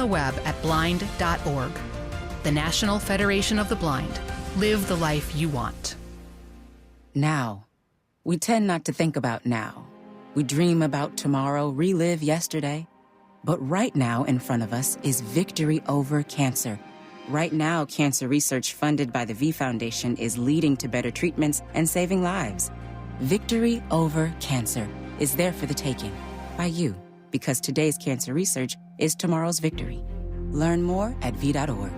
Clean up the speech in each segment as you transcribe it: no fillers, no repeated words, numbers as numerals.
the web at blind.org. The National Federation of the Blind. Live the life you want. Now. We tend not to think about now. We dream about tomorrow, relive yesterday. But right now in front of us is victory over cancer. Right now, cancer research funded by the V Foundation is leading to better treatments and saving lives. Victory over cancer is there for the taking by you, because today's cancer research is tomorrow's victory. Learn more at v.org.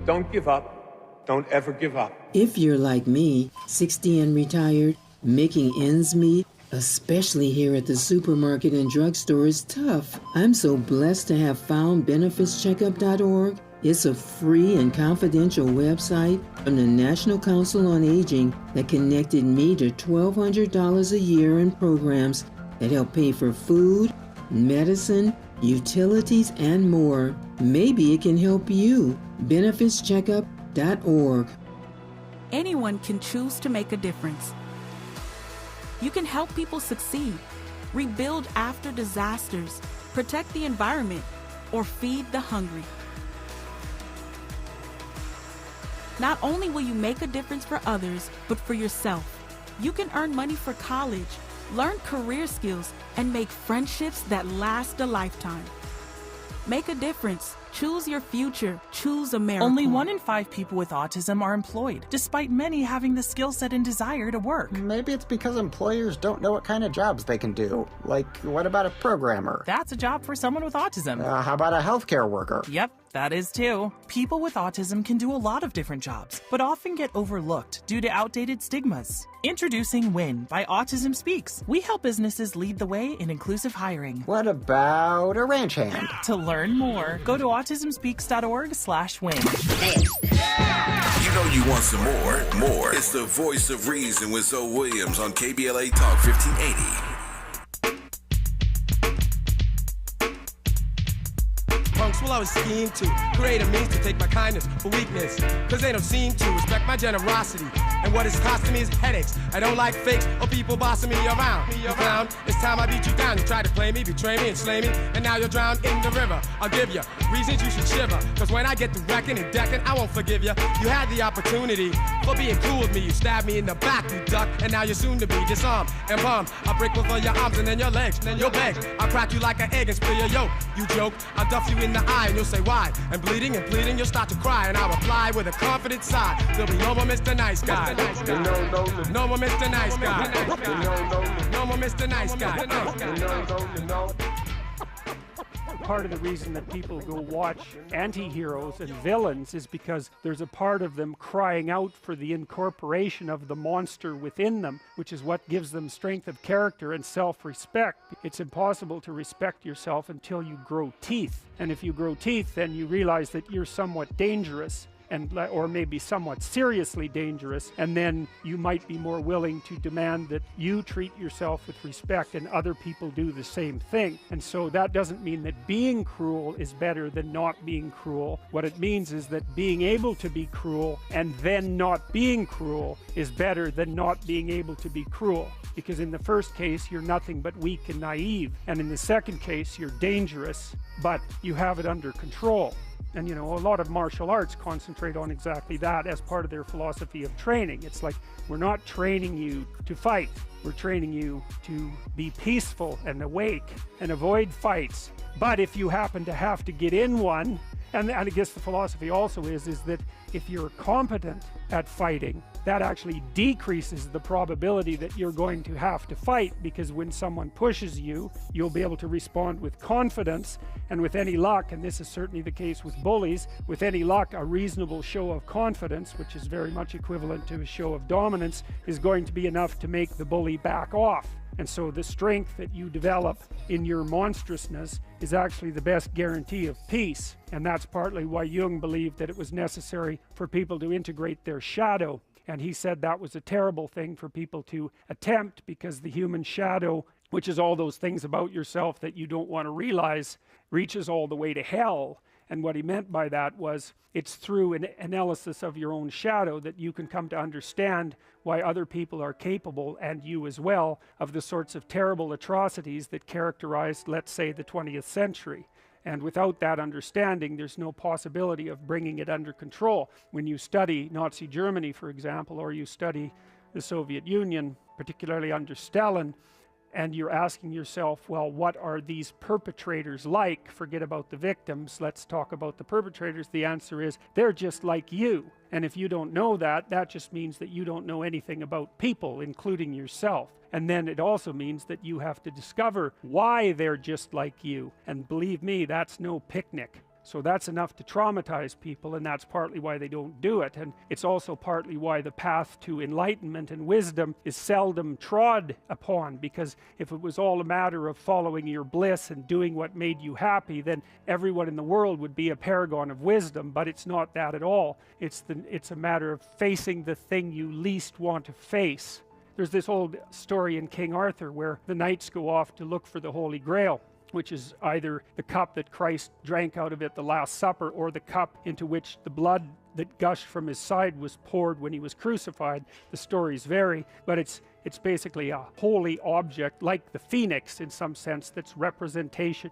Don't give up. Don't ever give up. If you're like me, 60 and retired, making ends meet, especially here at the supermarket and drugstore, is tough. I'm so blessed to have found benefitscheckup.org. It's a free and confidential website from the National Council on Aging that connected me to $1,200 a year in programs that help pay for food, medicine, utilities, and more. Maybe it can help you. benefitscheckup.org. Anyone can choose to make a difference. You can help people succeed, rebuild after disasters, protect the environment, or feed the hungry. Not only will you make a difference for others, but for yourself. You can earn money for college, learn career skills, and make friendships that last a lifetime. Make a difference. Choose your future. Choose America. Only 1 in 5 people with autism are employed, despite many having the skill set and desire to work. Maybe it's because employers don't know what kind of jobs they can do. Like, what about a programmer? That's a job for someone with autism. How about a healthcare worker? Yep, that is too. People with autism can do a lot of different jobs, but often get overlooked due to outdated stigmas. Introducing WIN by Autism Speaks. We help businesses lead the way in inclusive hiring. What about a ranch hand? To learn more, go to autismspeaks.org/win. You know you want some more. It's the voice of reason with Zoe Williams on KBLA Talk 1580. Punks will always scheme to create a means to take my kindness for weakness, cause they don't seem to respect my generosity. And what it's costing me is headaches. I don't like fakes or people bossing me around. You clown, it's time I beat you down. You tried to play me, betray me, and slay me, and now you're drowned in the river. I'll give you reasons you should shiver, cause when I get to wrecking and decking, I won't forgive you. You had the opportunity for being cool with me. You stabbed me in the back, you duck, and now you're soon to be disarmed and bummed. I'll break both of your arms and then your legs, then you'll beg. I'll crack you like an egg and spill your yolk. You joke, I'll duff you in the eye and you'll say why. And bleeding and pleading, you'll start to cry, and I'll reply with a confident sigh. There'll be no more Mr. Nice Guy. No more Mr. Nice Guy. No more Mr. Nice Guy. Part of the reason that people go watch anti-heroes and villains is because there's a part of them crying out for the incorporation of the monster within them, which is what gives them strength of character and self-respect. It's impossible to respect yourself until you grow teeth. And if you grow teeth, then you realize that you're somewhat dangerous, or maybe somewhat seriously dangerous, and then you might be more willing to demand that you treat yourself with respect and other people do the same thing. And so that doesn't mean that being cruel is better than not being cruel. What it means is that being able to be cruel and then not being cruel is better than not being able to be cruel. Because in the first case, you're nothing but weak and naive. And in the second case, you're dangerous, but you have it under control. And you know, a lot of martial arts concentrate on exactly that as part of their philosophy of training. It's like, we're not training you to fight. We're training you to be peaceful and awake and avoid fights. But if you happen to have to get in one, and I guess the philosophy also is that if you're competent at fighting, that actually decreases the probability that you're going to have to fight, because when someone pushes you, you'll be able to respond with confidence, and with any luck, and this is certainly the case with bullies, with any luck, a reasonable show of confidence, which is very much equivalent to a show of dominance, is going to be enough to make the bully back off. And so the strength that you develop in your monstrousness is actually the best guarantee of peace. And that's partly why Jung believed that it was necessary for people to integrate their shadow. And he said that was a terrible thing for people to attempt, because the human shadow, which is all those things about yourself that you don't want to realize, reaches all the way to hell. And what he meant by that was, it's through an analysis of your own shadow that you can come to understand why other people are capable, and you as well, of the sorts of terrible atrocities that characterized, let's say, the 20th century. And without that understanding, there's no possibility of bringing it under control. When you study Nazi Germany, for example, or you study the Soviet Union, particularly under Stalin, and you're asking yourself, well, what are these perpetrators like? Forget about the victims, let's talk about the perpetrators. The answer is, they're just like you. And if you don't know that, that just means that you don't know anything about people, including yourself. And then it also means that you have to discover why they're just like you. And believe me, that's no picnic. So that's enough to traumatize people, and that's partly why they don't do it. And it's also partly why the path to enlightenment and wisdom is seldom trod upon, because if it was all a matter of following your bliss and doing what made you happy, then everyone in the world would be a paragon of wisdom. But it's not that at all. It's a matter of facing the thing you least want to face. There's this old story in King Arthur where the knights go off to look for the Holy Grail, which is either the cup that Christ drank out of at the Last Supper, or the cup into which the blood that gushed from his side was poured when he was crucified. The stories vary, but it's basically a holy object, like the phoenix in some sense, that's a representation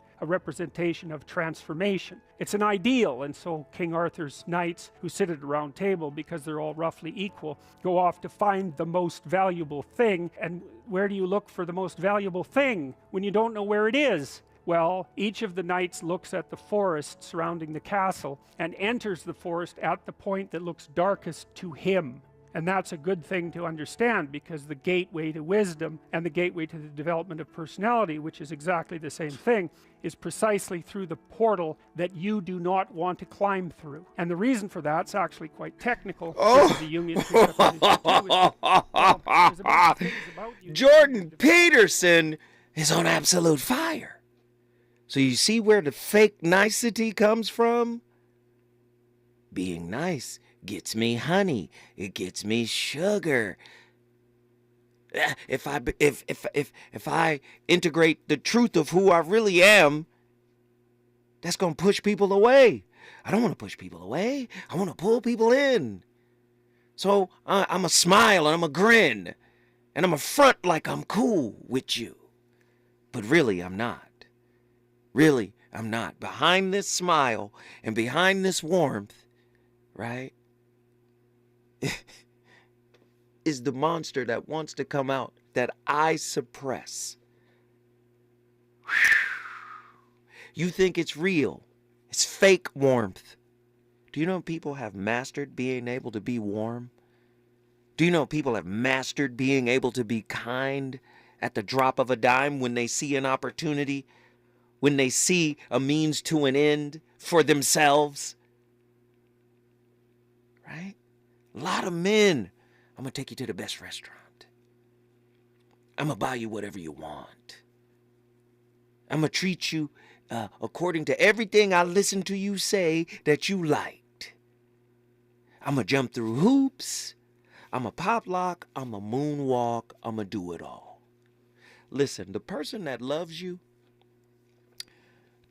of transformation. It's an ideal, and so King Arthur's knights, who sit at a round table because they're all roughly equal, go off to find the most valuable thing. And where do you look for the most valuable thing when you don't know where it is? Well, each of the knights looks at the forest surrounding the castle and enters the forest at the point that looks darkest to him. And that's a good thing to understand, because the gateway to wisdom and the gateway to the development of personality, which is exactly the same thing, is precisely through the portal that you do not want to climb through. And the reason for that's actually quite technical. Jordan Peterson is on absolute fire. So you see where the fake nicety comes from? Being nice gets me honey. It gets me sugar. If I integrate the truth of who I really am, that's going to push people away. I don't want to push people away. I want to pull people in. So I'm a smile and I'm a grin. And I'm a front like I'm cool with you. But really, I'm not. Really, I'm not. Behind this smile and behind this warmth, right, is the monster that wants to come out that I suppress. You think it's real. It's fake warmth. Do you know people have mastered being able to be warm? Do you know people have mastered being able to be kind at the drop of a dime when they see an opportunity? When they see a means to an end for themselves? Right? A lot of men. I'm going to take you to the best restaurant. I'm going to buy you whatever you want. I'm going to treat you according to everything I listened to you say that you liked. I'm going to jump through hoops. I'm going to pop lock. I'm going to moonwalk. I'm going to do it all. Listen, the person that loves you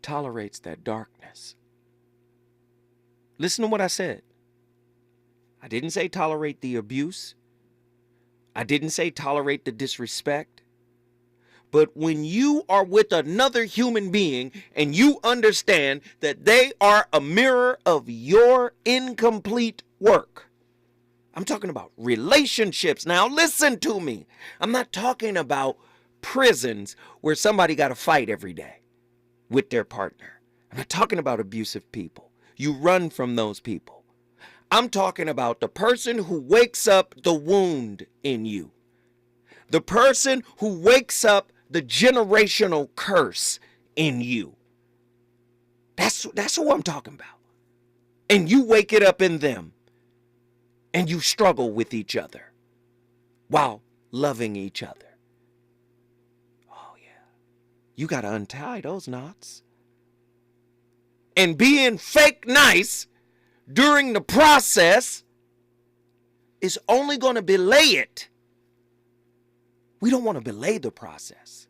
tolerates that darkness. Listen to what I said. I didn't say tolerate the abuse. I didn't say tolerate the disrespect. But when you are with another human being and you understand that they are a mirror of your incomplete work, I'm talking about relationships. Now listen to me. I'm not talking about prisons where somebody got to fight every day with their partner. I'm not talking about abusive people. You run from those people. I'm talking about the person who wakes up the wound in you. The person who wakes up the generational curse in you. That's who I'm talking about. And you wake it up in them. And you struggle with each other while loving each other. You got to untie those knots. And being fake nice during the process is only going to belay it. We don't want to belay the process.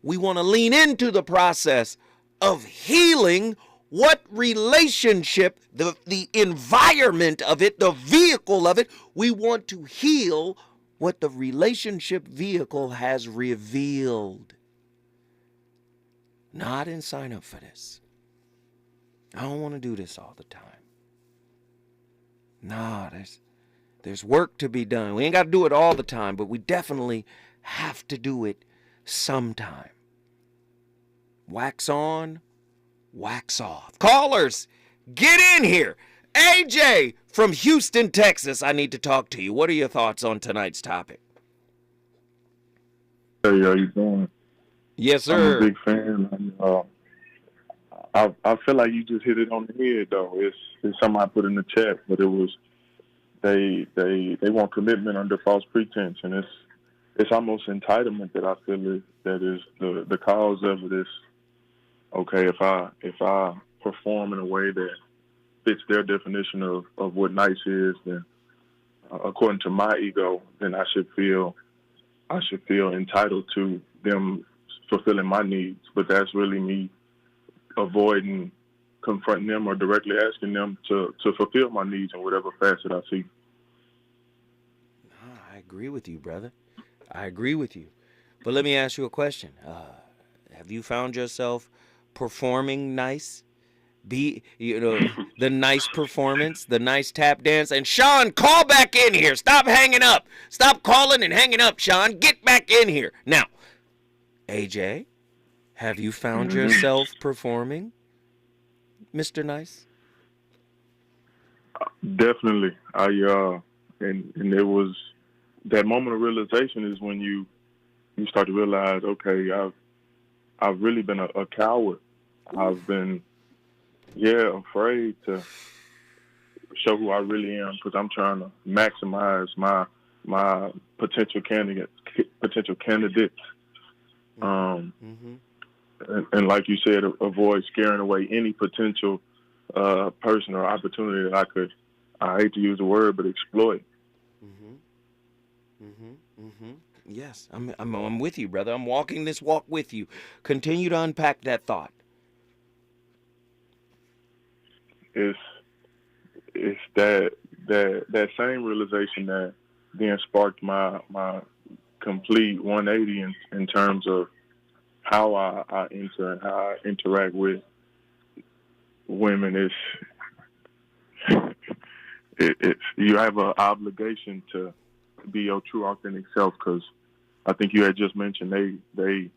We want to lean into the process of healing what relationship, the environment of it, the vehicle of it. We want to heal what the relationship vehicle has revealed. Nod and sign up for this. I don't want to do this all the time. Nah, there's work to be done. We ain't got to do it all the time, but we definitely have to do it sometime. Wax on, wax off. Callers, get in here. AJ from Houston, Texas, I need to talk to you. What are your thoughts on tonight's topic? Hey, how you doing? Yes, sir. I'm a big fan. I feel like you just hit it on the head, though. It's something I put in the chat, but it was they want commitment under false pretense, and it's almost entitlement that I feel is the cause of it. Is okay if I perform in a way that fits their definition of what nice is, then according to my ego, then I should feel entitled to them fulfilling my needs. But that's really me avoiding confronting them or directly asking them to fulfill my needs in whatever facet I see. I agree with you, brother. I agree with you. But let me ask you a question. Have you found yourself performing nice? The nice performance, the nice tap dance. And Sean, call back in here. Stop hanging up. Stop calling and hanging up, Sean. Get back in here. Now, AJ, have you found yourself performing, Mr. Nice? Definitely. And it was that moment of realization is when you start to realize, okay, I've really been a coward. I've been afraid to show who I really am because I'm trying to maximize my potential candidates. And like you said, avoid scaring away any potential person or opportunity that I hate to use the word, but exploit. Yes, I'm with you, brother. I'm walking this walk with you. Continue to unpack that thought. It's that same realization that then sparked my complete 180 in terms of how I enter and how I interact with women. It's you have an obligation to be your true authentic self, because I think you had just mentioned the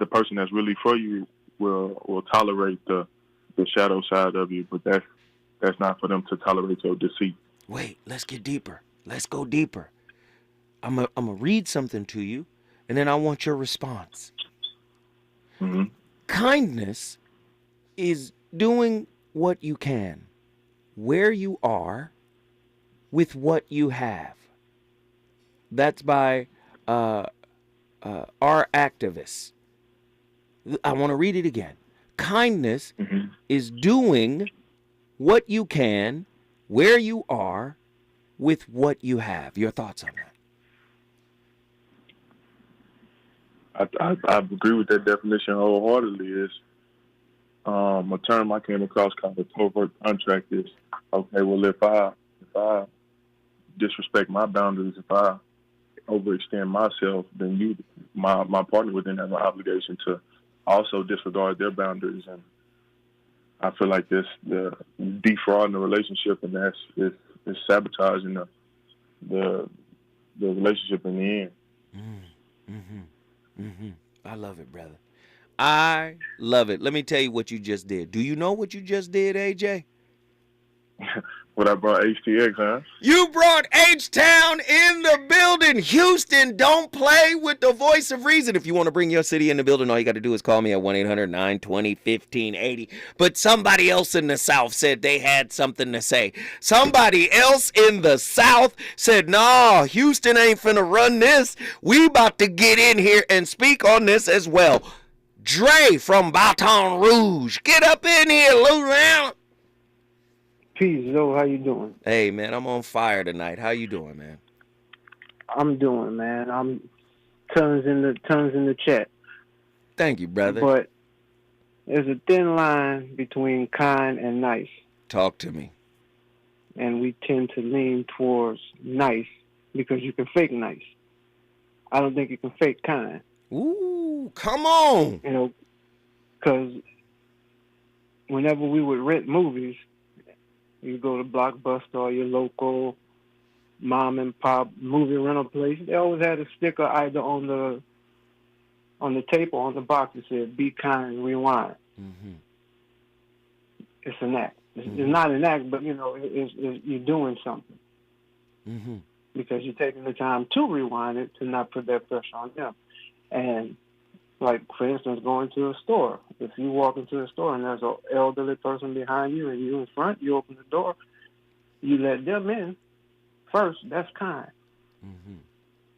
person that's really for you will tolerate the shadow side of you, but that's not for them to tolerate your deceit. Wait, let's get deeper. Let's go deeper. I'm gonna read something to you, and then I want your response. Kindness is doing what you can, where you are, with what you have. That's by our activists. I want to read it again. Kindness is doing what you can, where you are, with what you have. Your thoughts on that? I agree with that definition wholeheartedly. It's a term I came across called a covert contract. Is okay. Well, if I disrespect my boundaries, if I overextend myself, then my partner would then have an obligation to also disregard their boundaries, and I feel like this defrauding the relationship, and that's sabotaging the relationship in the end. I love it, brother. I love it. Let me tell you what you just did. Do you know what you just did, AJ? What I brought HTX, huh? You brought H-Town in the building. Houston, don't play with the voice of reason. If you want to bring your city in the building, all you got to do is call me at 1-800-920-1580. But somebody else in the South said they had something to say. Somebody else in the South said, nah, Houston ain't finna run this. We about to get in here and speak on this as well. Dre from Baton Rouge. Get up in here, Lou. Peace, Zoe. How you doing? Hey, man, I'm on fire tonight. How you doing, man? I'm doing, man. I'm tons in the chat. Thank you, brother. But there's a thin line between kind and nice. Talk to me. And we tend to lean towards nice because you can fake nice. I don't think you can fake kind. Ooh, come on. You know, because whenever we would rent movies, you go to Blockbuster or your local mom and pop movie rental place, they always had a sticker either on the tape or on the box that said, "Be kind, rewind." Mm-hmm. It's an act. It's not an act, but, it's you're doing something. Mm-hmm. Because you're taking the time to rewind it to not put that pressure on them. And, like, for instance, going to a store. If you walk into a store and there's an elderly person behind you and you in front, you open the door, you let them in first. That's kind. Mm-hmm.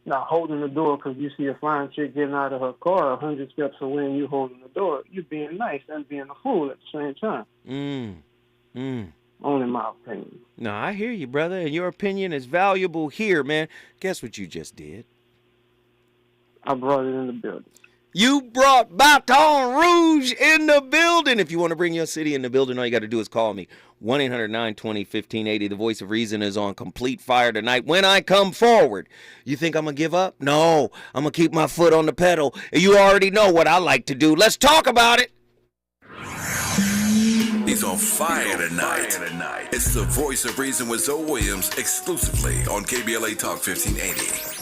Now, holding the door because you see a fine chick getting out of her car 100 steps away and you holding the door, you're being nice and being a fool at the same time. Only my opinion. No, I hear you, brother, and your opinion is valuable here, man. Guess what you just did? I brought it in the building. You brought Baton Rouge in the building. If you want to bring your city in the building, all you got to do is call me. 1-800-920-1580. The Voice of Reason is on complete fire tonight. When I come forward, you think I'm going to give up? No, I'm going to keep my foot on the pedal. And you already know what I like to do. Let's talk about it. He's on fire tonight. It's the Voice of Reason with Zoe Williams, exclusively on KBLA Talk 1580.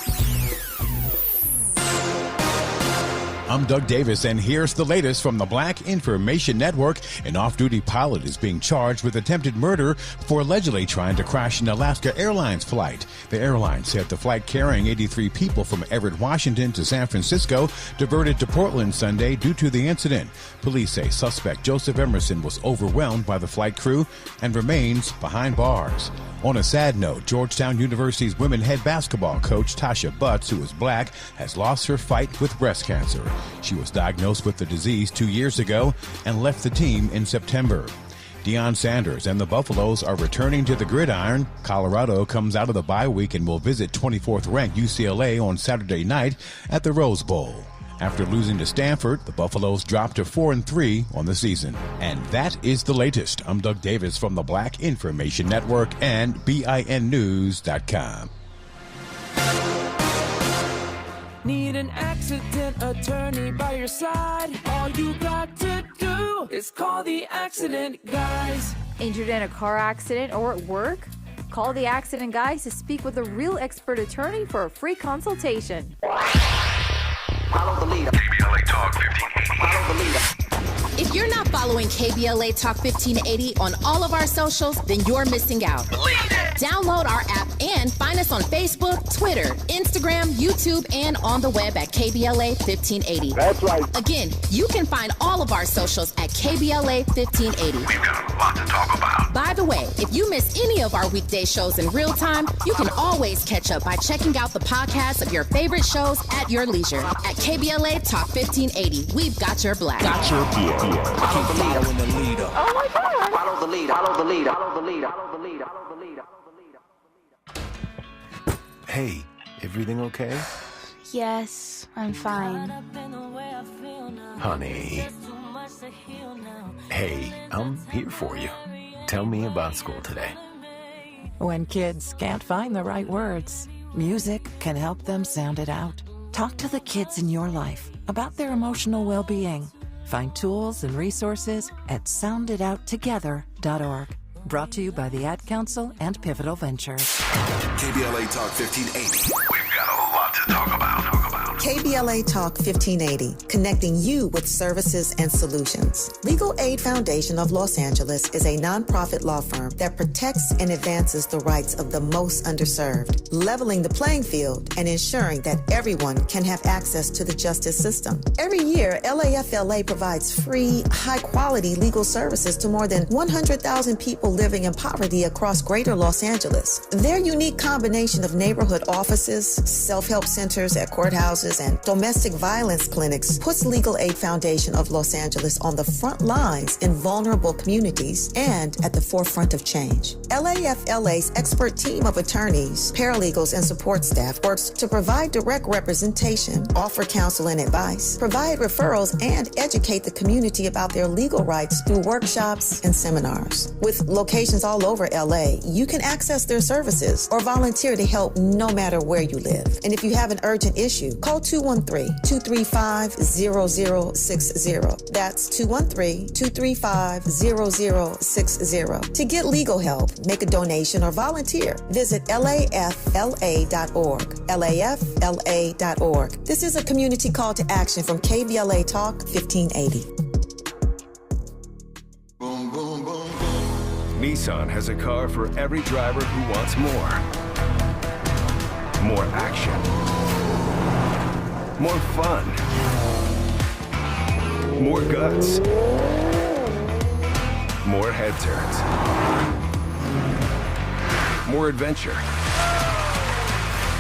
I'm Doug Davis, and here's the latest from the Black Information Network. An off-duty pilot is being charged with attempted murder for allegedly trying to crash an Alaska Airlines flight. The airline said the flight carrying 83 people from Everett, Washington to San Francisco diverted to Portland Sunday due to the incident. Police say suspect Joseph Emerson was overwhelmed by the flight crew and remains behind bars. On a sad note, Georgetown University's women head basketball coach Tasha Butts, who is black, has lost her fight with breast cancer. She was diagnosed with the disease 2 years ago and left the team in September. Deion Sanders and the Buffaloes are returning to the gridiron. Colorado comes out of the bye week and will visit 24th-ranked UCLA on Saturday night at the Rose Bowl. After losing to Stanford, the Buffaloes dropped to 4-3 on the season. And that is the latest. I'm Doug Davis from the Black Information Network and BINnews.com. Need an accident attorney by your side? All you got to do is call the accident guys. Injured in a car accident or at work? Call the accident guys to speak with a real expert attorney for a free consultation. Follow the leader. KBLA Talk 1580. Follow the leader. If you're not following KBLA Talk 1580 on all of our socials, then you're missing out. Believe it. Download our app and find us on Facebook, Twitter, Instagram, YouTube, and on the web at KBLA 1580. That's right. Again, you can find all of our socials at KBLA 1580. We've got a lot to talk about. By the way, if you miss any of our weekday shows in real time, you can always catch up by checking out the podcast of your favorite shows at your leisure. At KBLA Talk 1580, we've got your black. Got your black. Follow the leader. Following the leader. Oh my God. Follow the leader. Follow the leader. Follow the leader. Follow the leader. Follow the leader. Hey, everything okay? Yes, I'm fine. Honey. Hey, I'm here for you. Tell me about school today. When kids can't find the right words, music can help them sound it out. Talk to the kids in your life about their emotional well-being. Find tools and resources at sounditouttogether.org. Brought to you by the Ad Council and Pivotal Ventures. KBLA Talk 1580. We've got a lot to talk about. KBLA Talk 1580, connecting you with services and solutions. Legal Aid Foundation of Los Angeles is a nonprofit law firm that protects and advances the rights of the most underserved, leveling the playing field and ensuring that everyone can have access to the justice system. Every year, LAFLA provides free, high-quality legal services to more than 100,000 people living in poverty across greater Los Angeles. Their unique combination of neighborhood offices, self-help centers at courthouses, and domestic violence clinics puts Legal Aid Foundation of Los Angeles on the front lines in vulnerable communities and at the forefront of change. LAFLA's expert team of attorneys, paralegals, and support staff works to provide direct representation, offer counsel and advice, provide referrals, and educate the community about their legal rights through workshops and seminars. With locations all over LA, you can access their services or volunteer to help no matter where you live. And if you have an urgent issue, call Call 213-235-0060. That's 213-235-0060. To get legal help, make a donation, or volunteer, visit lafla.org. lafla.org. This is a community call to action from KBLA Talk 1580. Nissan has a car for every driver who wants more. More action. More fun. More guts. More head turns. More adventure.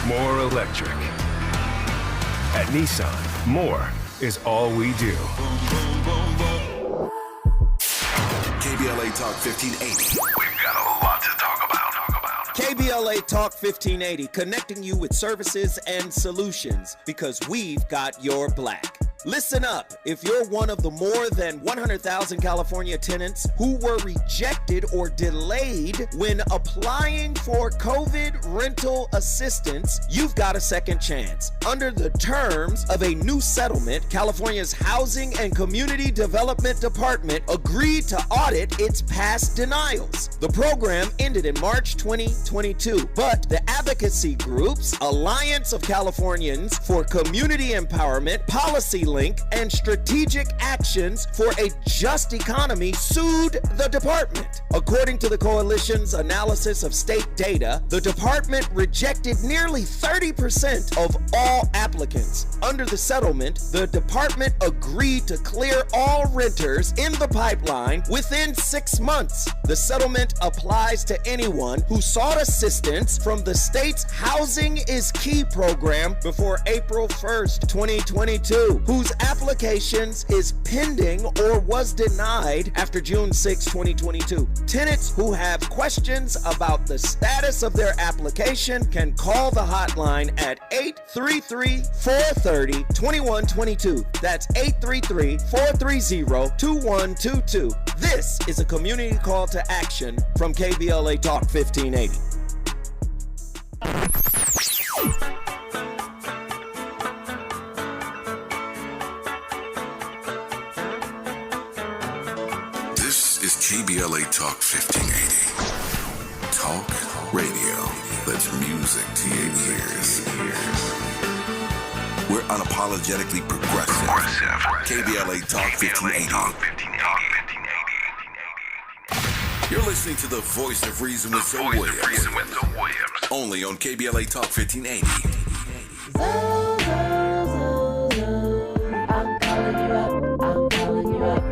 More electric. At Nissan, more is all we do. KBLA Talk 1580. We've got a lot to talk about. KBLA Talk 1580, connecting you with services and solutions because we've got your black. Listen up. If you're one of the more than 100,000 California tenants who were rejected or delayed when applying for COVID rental assistance, you've got a second chance. Under the terms of a new settlement, California's Housing and Community Development Department agreed to audit its past denials. The program ended in March 2022, but the advocacy groups Alliance of Californians for Community Empowerment, Policy Link, and Strategic Actions for a Just Economy sued the department. According to the coalition's analysis of state data, the department rejected nearly 30% of all applicants. Under the settlement, the department agreed to clear all renters in the pipeline within 6 months. The settlement applies to anyone who sought assistance from the state's Housing is Key program before April 1st, 2022, whose applications is pending or was denied after June 6, 2022. Tenants who have questions about the status of their application can call the hotline at 833-430-2122. That's 833-430-2122. This is a community call to action from KBLA Talk 1580. KBLA Talk 1580. Talk radio that's music to your ears. We're unapologetically progressive. KBLA Talk 1580. You're listening to the Voice of Reason with Zoe Williams. Only on KBLA Talk 1580. I'm calling you up. I'm calling you up.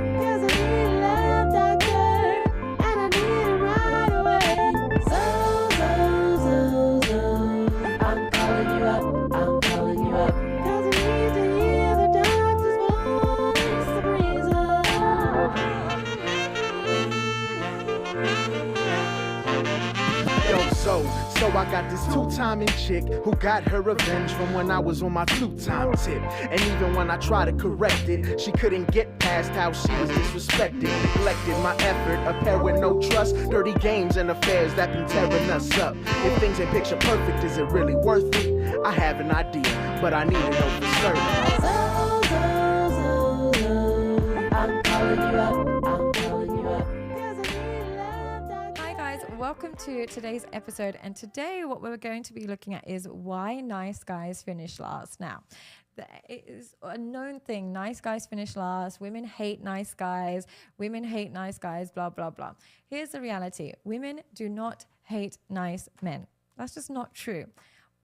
So I got this two-timing chick who got her revenge from when I was on my two-time tip. And even when I tried to correct it, she couldn't get past how she was disrespected, neglected my effort, a pair with no trust, dirty games and affairs that been tearing us up. If things ain't picture perfect, is it really worth it? I have an idea, but I need to know for certain. I'm calling you up. I'm calling you up. Hi guys, welcome to today's episode, and today what we're going to be looking at is why nice guys finish last. Now, it is a known thing, nice guys finish last, women hate nice guys, blah, blah, blah. Here's the reality. Women do not hate nice men. That's just not true.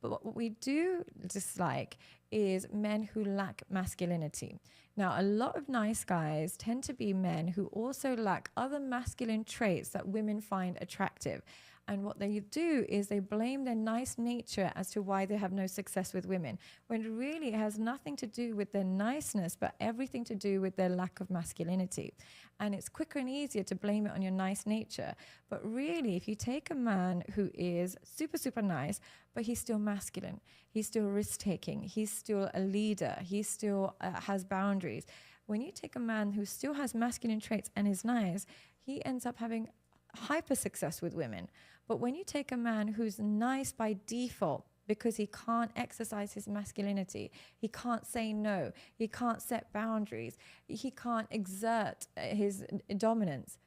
But what we do dislike is men who lack masculinity. Now, a lot of nice guys tend to be men who also lack other masculine traits that women find attractive. And what they do is they blame their nice nature as to why they have no success with women, when really it has nothing to do with their niceness, but everything to do with their lack of masculinity. And it's quicker and easier to blame it on your nice nature. But really, if you take a man who is super, super nice, but he's still masculine, he's still risk-taking, he's still a leader, he still has boundaries. When you take a man who still has masculine traits and is nice, he ends up having hyper success with women. But when you take a man who's nice by default because he can't exercise his masculinity. He can't say no. He can't set boundaries. He can't exert his dominance.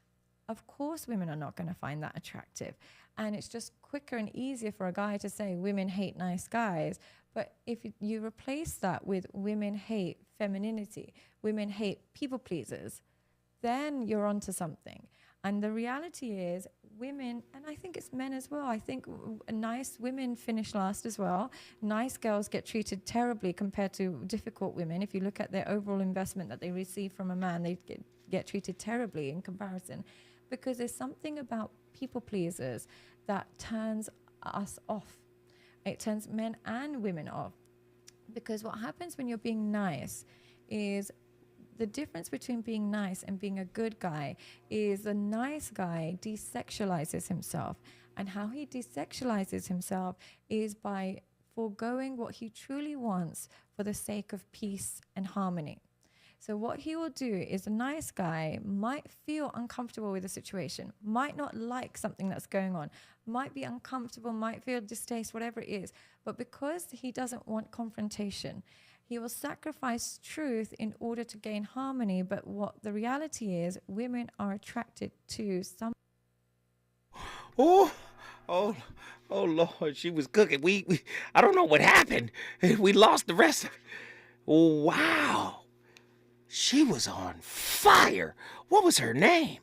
Of course, women are not going to find that attractive. And it's just quicker and easier for a guy to say women hate nice guys. But if you replace that with women hate femininity, women hate people pleasers, then you're onto something. And the reality is women, and I think it's men as well, I think nice women finish last as well. Nice girls get treated terribly compared to difficult women. If you look at their overall investment that they receive from a man, they get treated terribly in comparison. Because there's something about people pleasers that turns us off. It turns men and women off. Because what happens when you're being nice is the difference between being nice and being a good guy is the nice guy desexualizes himself. And how he desexualizes himself is by foregoing what he truly wants for the sake of peace and harmony. So what he will do is a nice guy might feel uncomfortable with the situation, might not like something that's going on, might be uncomfortable, might feel distaste, whatever it is. But because he doesn't want confrontation, he will sacrifice truth in order to gain harmony. But what the reality is, women are attracted to some. Oh, Lord, she was cooking. I don't know what happened. We lost the rest of it. Wow. She was on fire. What was her name?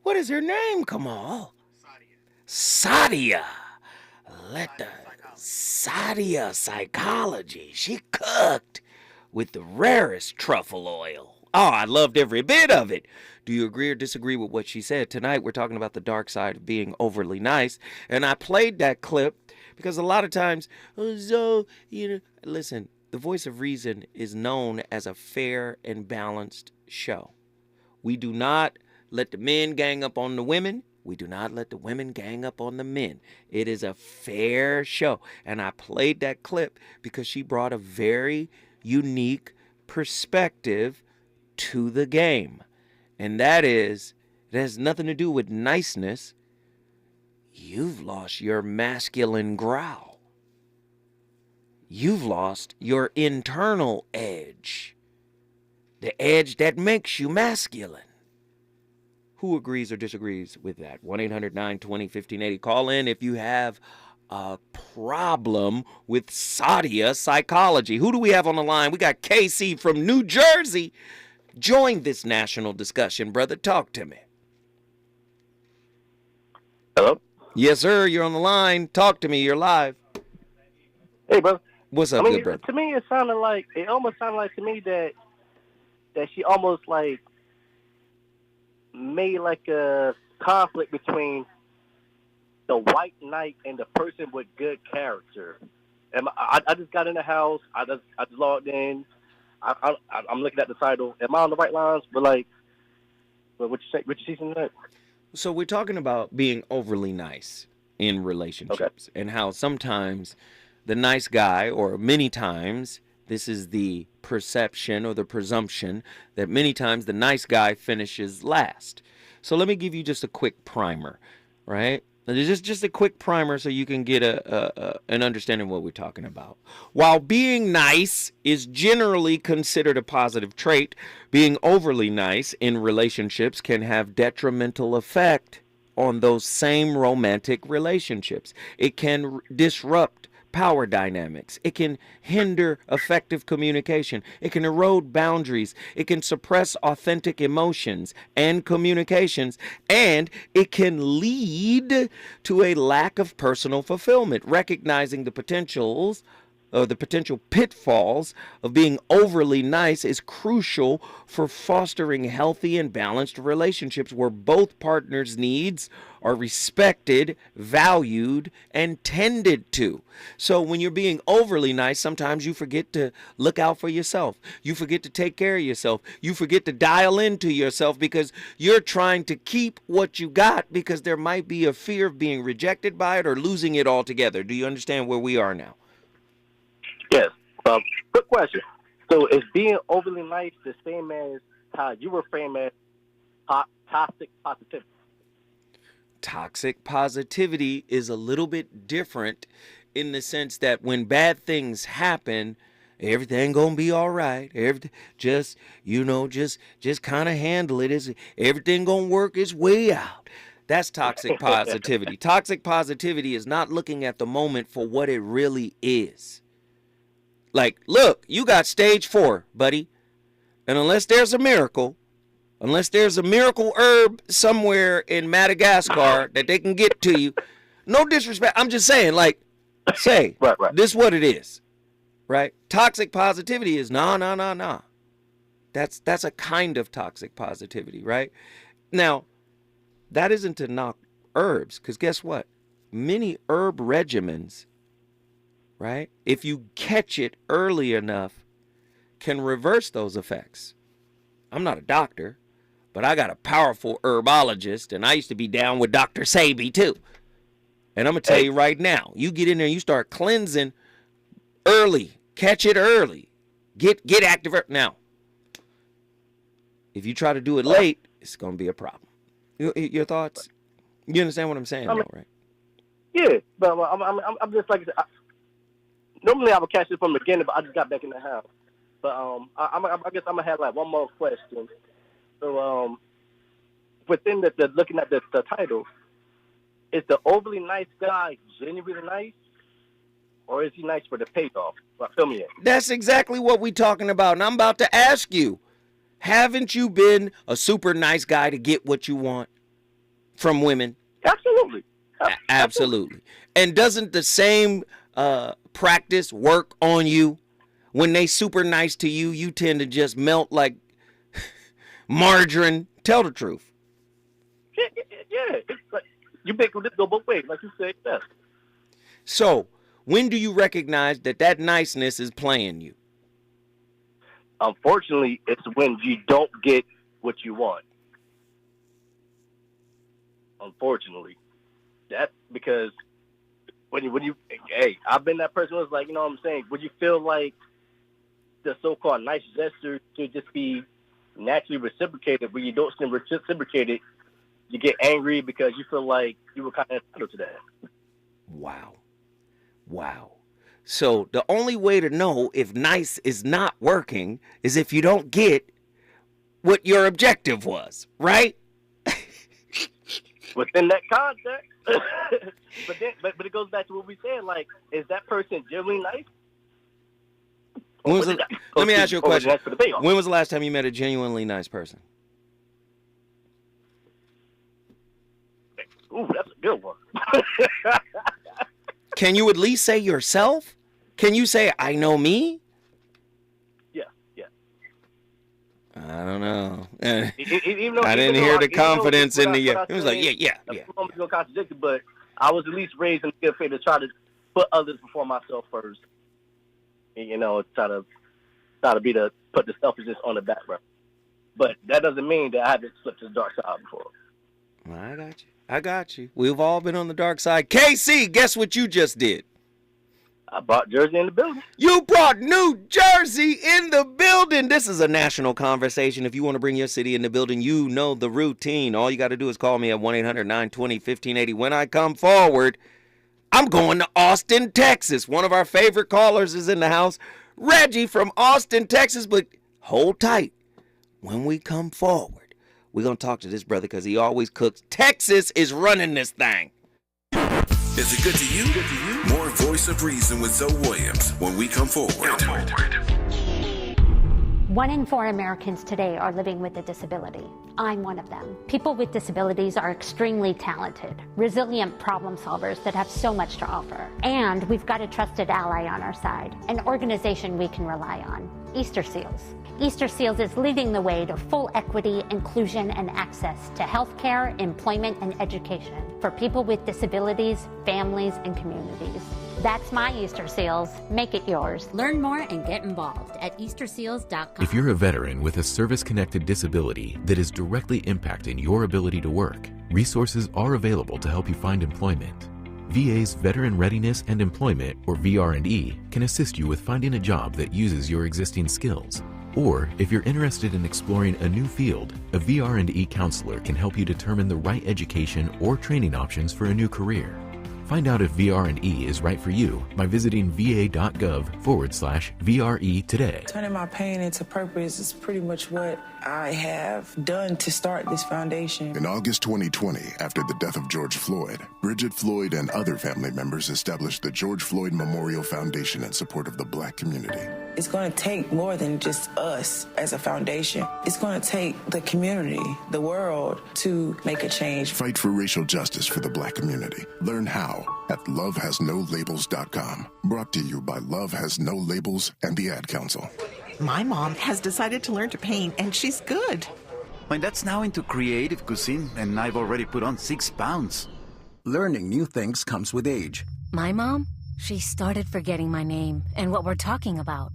What is her name, Kamal? Sadia. Sadia Psychology. She cooked with the rarest truffle oil. Oh, I loved every bit of it. Do you agree or disagree with what she said? Tonight, we're talking about the dark side of being overly nice. And I played that clip because a lot of times, listen, the Voice of Reason is known as a fair and balanced show. We do not let the men gang up on the women. We do not let the women gang up on the men. It is a fair show. And I played that clip because she brought a very unique perspective to the game. And that is, it has nothing to do with niceness. You've lost your masculine growl. You've lost your internal edge. The edge that makes you masculine. Who agrees or disagrees with that? 1-800-920-1580. Call in if you have a problem with Sadia Psychology. Who do we have on the line? We got KC from New Jersey. Join this national discussion, brother. Talk to me. Hello? Yes, sir. You're on the line. Talk to me. You're live. Hey, brother. What's up, good brother? To me, it almost sounded like to me that she almost like made like a conflict between the white knight and the person with good character. And I just got in the house. I just logged in. I'm looking at the title. Am I on the right lines? But like, what you see from that? So we're talking about being overly nice in relationships, and how sometimes the nice guy, or many times, this is the perception or the presumption that many times the nice guy finishes last. So let me give you just a quick primer, right? Just a quick primer so you can get an understanding of what we're talking about. While being nice is generally considered a positive trait, being overly nice in relationships can have detrimental effect on those same romantic relationships. It can disrupt power dynamics. It can hinder effective communication. It can erode boundaries. It can suppress authentic emotions and communications. And it can lead to a lack of personal fulfillment. Recognizing the potential pitfalls of being overly nice is crucial for fostering healthy and balanced relationships where both partners' needs are respected, valued, and tended to. So when you're being overly nice, sometimes you forget to look out for yourself. You forget to take care of yourself. You forget to dial into yourself because you're trying to keep what you got because there might be a fear of being rejected by it or losing it altogether. Do you understand where we are now? Yes. Quick question. So is being overly nice the same as how you were framed as toxic positivity? Toxic positivity is a little bit different in the sense that when bad things happen, everything gonna be all right. Everything, just kind of handle it. Everything gonna work its way out. That's toxic positivity. Toxic positivity is not looking at the moment for what it really is. Like, look, you got stage 4, buddy. And unless there's a miracle herb somewhere in Madagascar that they can get to you, no disrespect, I'm just saying, like, say, right. This is what it is, right? Toxic positivity is nah. That's a kind of toxic positivity, right? Now, that isn't to knock herbs, because guess what? Many herb regimens, right, if you catch it early enough, can reverse those effects. I'm not a doctor, but I got a powerful herbologist, and I used to be down with Dr. Sabi too. And I'm going to tell you right now, you get in there and you start cleansing early, catch it early, get active. Now, if you try to do it late, it's going to be a problem. Your thoughts? You understand what I'm saying, though, right? Yeah, but I'm just like, normally I would catch it from the beginning, but I just got back in the house. But I guess I'm gonna have like one more question. So within the looking at the title, is the overly nice guy genuinely nice, or is he nice for the payoff? Well, fill me in. That's exactly what we're talking about, and I'm about to ask you. Haven't you been a super nice guy to get what you want from women? Absolutely. Absolutely. And doesn't the same practice work on you? When they super nice to you, you tend to just melt like margarine. Tell the truth. Yeah. It's like, you make this go both ways, like you said. Yeah. So, when do you recognize that niceness is playing you? Unfortunately, it's when you don't get what you want. Unfortunately. That's because when you hey, I've been that person who's like, you know what I'm saying, when you feel like the so-called nice gesture should just be naturally reciprocated, when you don't seem reciprocated, you get angry because you feel like you were kind of entitled to that. Wow. So the only way to know if nice is not working is if you don't get what your objective was, right? Within that context. but it goes back to what we said, like, is that person genuinely nice? Let me ask you a question. When was the last time you met a genuinely nice person? Ooh, that's a good one. Can you at least say yourself? Can you say, I know me? Yeah. I don't know. Even though, I didn't hear the confidence in the... It was like, yeah. I'm going to contradict it, but I was at least raised in a good faith to try to put others before myself first. You know, try to put the selfishness on the background. But that doesn't mean that I haven't slipped to the dark side before. I got you. We've all been on the dark side. KC, guess what you just did? I brought Jersey in the building. You brought New Jersey in the building. This is a national conversation. If you want to bring your city in the building, you know the routine. All you got to do is call me at 1-800-920-1580. When I come forward, I'm going to Austin, Texas. One of our favorite callers is in the house, Reggie from Austin, Texas. But hold tight. When we come forward, we're going to talk to this brother because he always cooks. Texas is running this thing. Is it good to you? More Voice of Reason with Zoe Williams when we come forward. 1 in 4 Americans today are living with a disability. I'm one of them. People with disabilities are extremely talented, resilient problem solvers that have so much to offer. And we've got a trusted ally on our side, an organization we can rely on, Easter Seals. Easter Seals is leading the way to full equity, inclusion, and access to healthcare, employment, and education for people with disabilities, families, and communities. That's my Easter Seals. Make it yours. Learn more and get involved at easterseals.com. If you're a veteran with a service-connected disability that is directly impacting your ability to work, resources are available to help you find employment. VA's Veteran Readiness and Employment, or VR&E, can assist you with finding a job that uses your existing skills. Or, if you're interested in exploring a new field, a VR&E counselor can help you determine the right education or training options for a new career. Find out if VR&E is right for you by visiting va.gov/VRE today. Turning my pain into purpose is pretty much what I have done to start this foundation. In August 2020, after the death of George Floyd, Bridget Floyd and other family members established the George Floyd Memorial Foundation in support of the Black community. It's going to take more than just us as a foundation. It's going to take the community, the world, to make a change. Fight for racial justice for the Black community. Learn how at lovehasnolabels.com. Brought to you by Love Has No Labels and the Ad Council. My mom has decided to learn to paint, and she's good. My dad's now into creative cuisine, and I've already put on 6 pounds. Learning new things comes with age. My mom, she started forgetting my name and what we're talking about.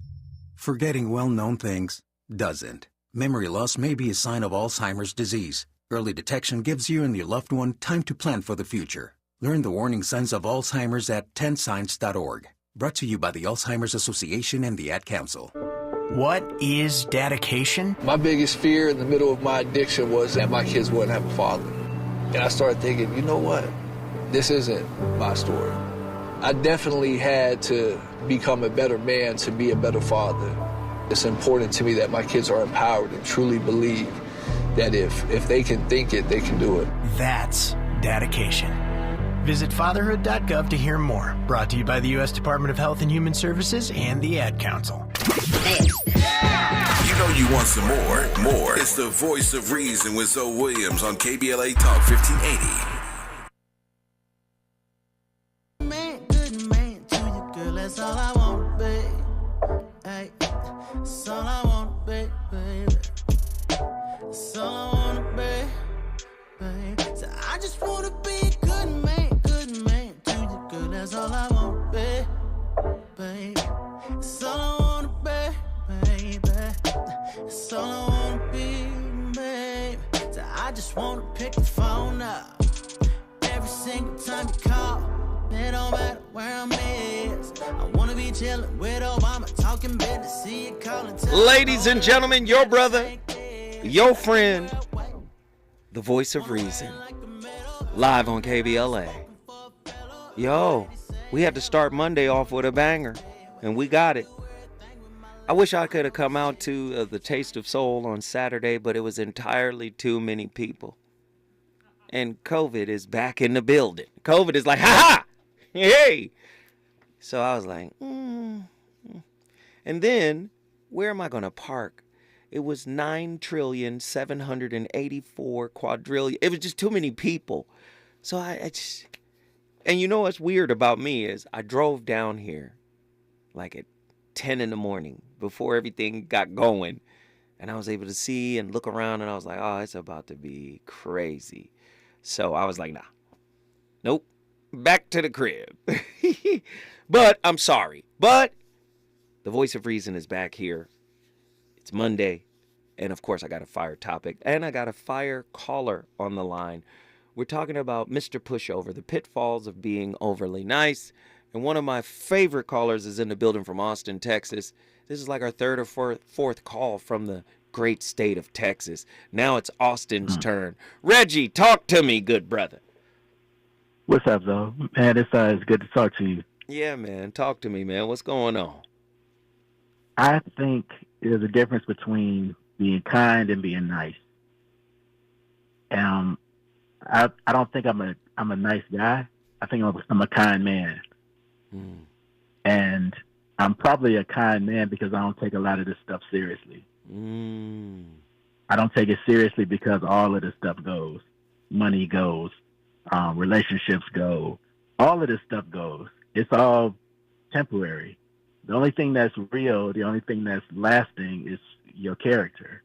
Forgetting well-known things doesn't. Memory loss may be a sign of Alzheimer's disease. Early detection gives you and your loved one time to plan for the future. Learn the warning signs of Alzheimer's at 10signs.org. Brought to you by the Alzheimer's Association and the Ad Council. What is dedication? My biggest fear in the middle of my addiction was that my kids wouldn't have a father. And I started thinking, you know what? This isn't my story. I definitely had to become a better man to be a better father. It's important to me that my kids are empowered and truly believe that if they can think it, they can do it. That's dedication. Visit fatherhood.gov to hear more. Brought to you by the U.S. Department of Health and Human Services and the Ad Council. You know you want some more. More. It's the voice of reason with Zoe Williams on KBLA Talk 1580. That's all I want, babe. Hey, that's all I want, babe, baby. That's all I want, babe, babe. So I just wanna be a good man to you, girl. That's all I want, babe, babe. That's all I wanna be, baby. That's all I wanna be, babe. So I just wanna pick the phone up every single time you call. It don't matter where I'm at. I wanna be chillin' with Obama, talking business, see you calling. Ladies and gentlemen, your brother, your friend, the voice of reason, live on KBLA. Yo, we had to start Monday off with a banger, and we got it. I wish I could have come out to the Taste of Soul on Saturday, but it was entirely too many people. And COVID is back in the building. COVID is like, ha-ha! Hey! So I was like, And then, where am I going to park? It was 9,784 quadrillion. It was just too many people. So I just... And you know what's weird about me is I drove down here like at 10 in the morning before everything got going. And I was able to see and look around, and I was like, oh, it's about to be crazy. So I was like, nah. Nope. Back to the crib. But I'm sorry. But the voice of reason is back here. It's Monday. And of course, I got a fire topic. And I got a fire caller on the line. We're talking about Mr. Pushover, the pitfalls of being overly nice. And one of my favorite callers is in the building from Austin, Texas. This is like our third or fourth call from the great state of Texas. Now it's Austin's turn. Reggie, talk to me, good brother. What's up, though? Man, it's good to talk to you. Yeah, man. Talk to me, man. What's going on? I think there's a difference between being kind and being nice. I don't think I'm a nice guy. I think I'm a kind man. And I'm probably a kind man because I don't take a lot of this stuff seriously. I don't take it seriously because all of this stuff goes. Money goes. Relationships go. All of this stuff goes. It's all temporary. The only thing that's real, the only thing that's lasting is your character.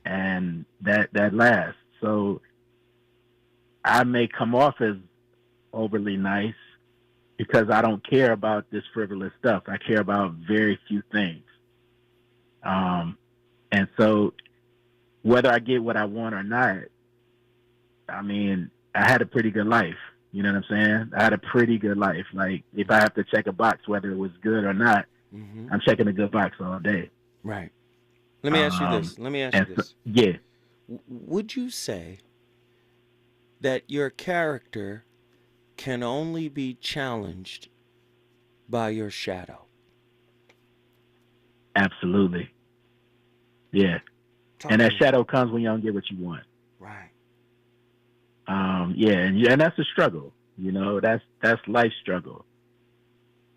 And that lasts. So I may come off as overly nice because I don't care about this frivolous stuff. I care about very few things. And so whether I get what I want or not, I mean, I had a pretty good life. You know what I'm saying? I had a pretty good life. Like, if I have to check a box, whether it was good or not, I'm checking a good box all day. Right. Let me ask you this. Yeah. Would you say that your character can only be challenged by your shadow. Absolutely. Yeah. And that shadow comes when you don't get what you want. Right. Yeah, and that's a struggle. You know, that's life's struggle.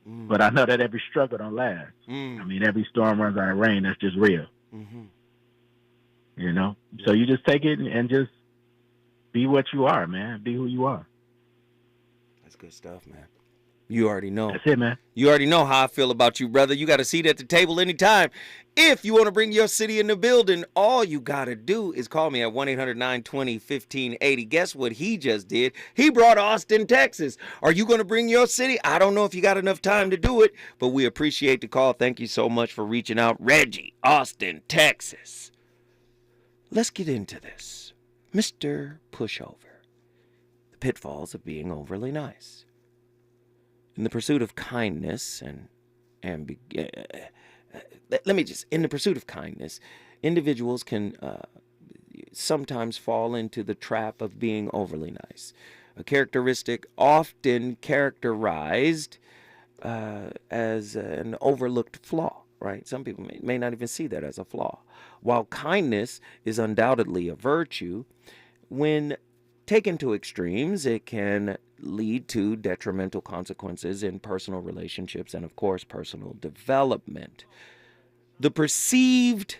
But I know that every struggle don't last. I mean, every storm runs out of rain. That's just real. Mm-hmm. You know? So you just take it and just be what you are, man. Be who you are. That's good stuff, man. You already know. That's it, man. You already know how I feel about you, brother. You got a seat at the table anytime. If you want to bring your city in the building, all you got to do is call me at 1-800-920-1580. Guess what he just did? He brought Austin, Texas. Are you going to bring your city? I don't know if you got enough time to do it, but we appreciate the call. Thank you so much for reaching out. Reggie, Austin, Texas. Let's get into this. Mr. Pushover. The pitfalls of being overly nice. In the pursuit of kindness in the pursuit of kindness, individuals can sometimes fall into the trap of being overly nice. A characteristic often characterized as an overlooked flaw, right? Some people may not even see that as a flaw. While kindness is undoubtedly a virtue, when taken to extremes, it can lead to detrimental consequences in personal relationships and, of course, personal development. The perceived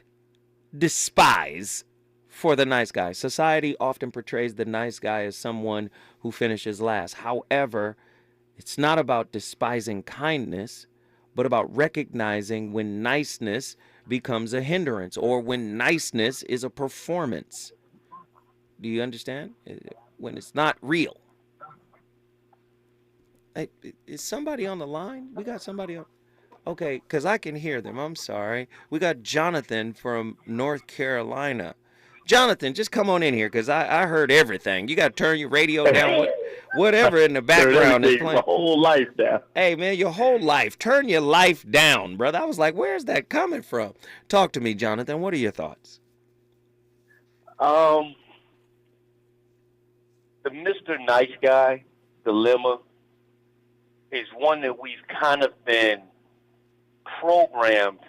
despise for the nice guy. Society often portrays the nice guy as someone who finishes last. However, it's not about despising kindness, but about recognizing when niceness becomes a hindrance or when niceness is a performance. Do you understand? When it's not real. Hey, is somebody on the line? We got somebody on. Okay, because I can hear them. I'm sorry. We got Jonathan from North Carolina. Jonathan, just come on in here because I heard everything. You got to turn your radio down, whatever in the background is playing. My whole life down. Hey, man, your whole life. Turn your life down, brother. I was like, where's that coming from? Talk to me, Jonathan. What are your thoughts? The Mr. Nice Guy dilemma is one that we've kind of been programmed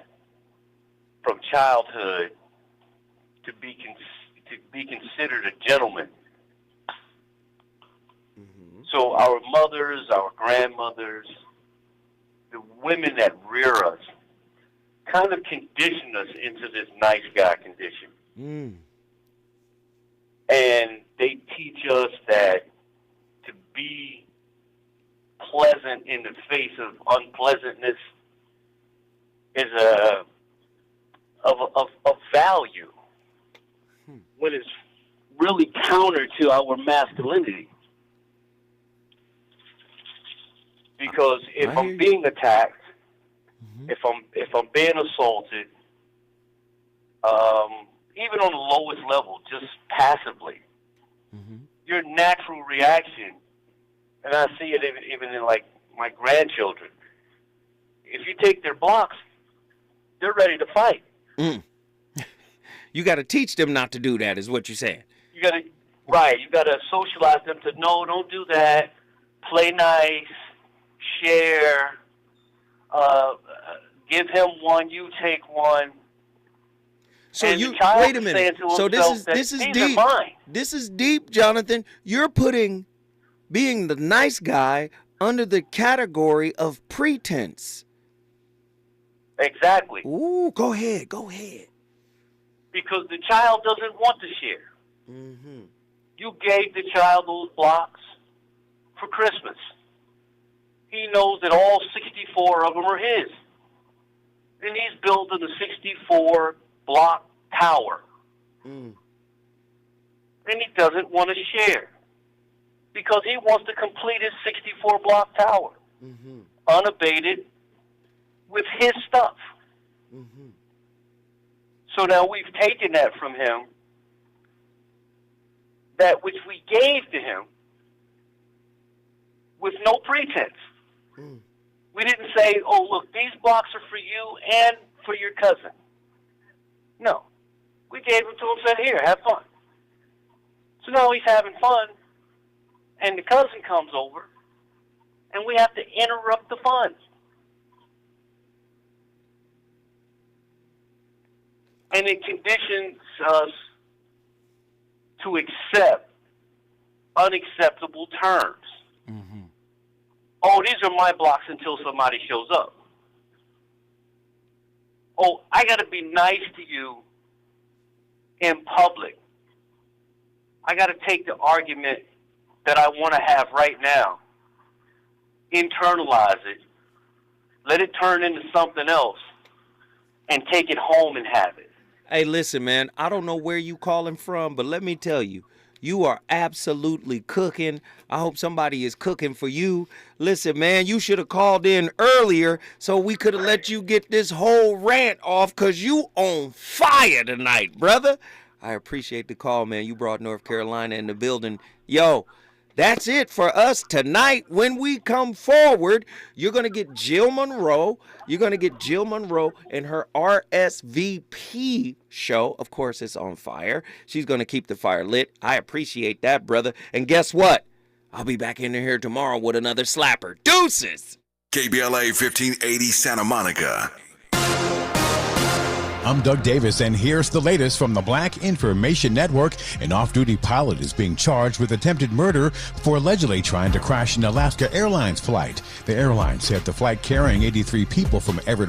from childhood to be considered a gentleman. Mm-hmm. So our mothers, our grandmothers, the women that rear us, kind of condition us into this nice guy condition. Mm. And they teach us that to be pleasant in the face of unpleasantness is of value, when it's really counter to our masculinity. Because if I'm being attacked, if I'm being assaulted, even on the lowest level, just passively, your natural reaction, and I see it even in like my grandchildren, if you take their blocks, they're ready to fight. Mm. You got to teach them not to do that, is what you're saying. You got to socialize them to, no, don't do that. Play nice, share, give him one, you take one. So and you wait a minute. So this is deep. This is deep, Jonathan. You're putting being the nice guy under the category of pretense. Exactly. Ooh, go ahead. Because the child doesn't want to share. Mm-hmm. You gave the child those blocks for Christmas. He knows that all 64 of them are his. And he's building a 64-block tower. Mm. And he doesn't want to share. Because he wants to complete his 64-block tower. Mm-hmm. Unabated with his stuff. Mm-hmm. So now we've taken that from him, that which we gave to him, with no pretense. Mm. We didn't say, oh, look, these blocks are for you and for your cousin. No. We gave them to him and said, here, have fun. So now he's having fun, and the cousin comes over, and we have to interrupt the funds. And it conditions us to accept unacceptable terms. Oh, these are my blocks until somebody shows up. Oh, I got to be nice to you in public. I got to take the argument that I want to have right now, internalize it, let it turn into something else, and take it home and have it. Hey, listen, man, I don't know where you calling from, but let me tell you, you are absolutely cooking. I hope somebody is cooking for you. Listen, man, you should have called in earlier so we could have let you get this whole rant off, because you on fire tonight, brother. I appreciate the call, man. You brought North Carolina in the building. Yo, that's it for us tonight. When we come forward, you're going to get Jill Monroe. You're going to get Jill Monroe and her RSVP show. Of course, it's on fire. She's going to keep the fire lit. I appreciate that, brother. And guess what? I'll be back in here tomorrow with another slapper. Deuces! KBLA 1580 Santa Monica. I'm Doug Davis, and here's the latest from the Black Information Network. An off-duty pilot is being charged with attempted murder for allegedly trying to crash an Alaska Airlines flight. The airline said the flight carrying 83 people from Everett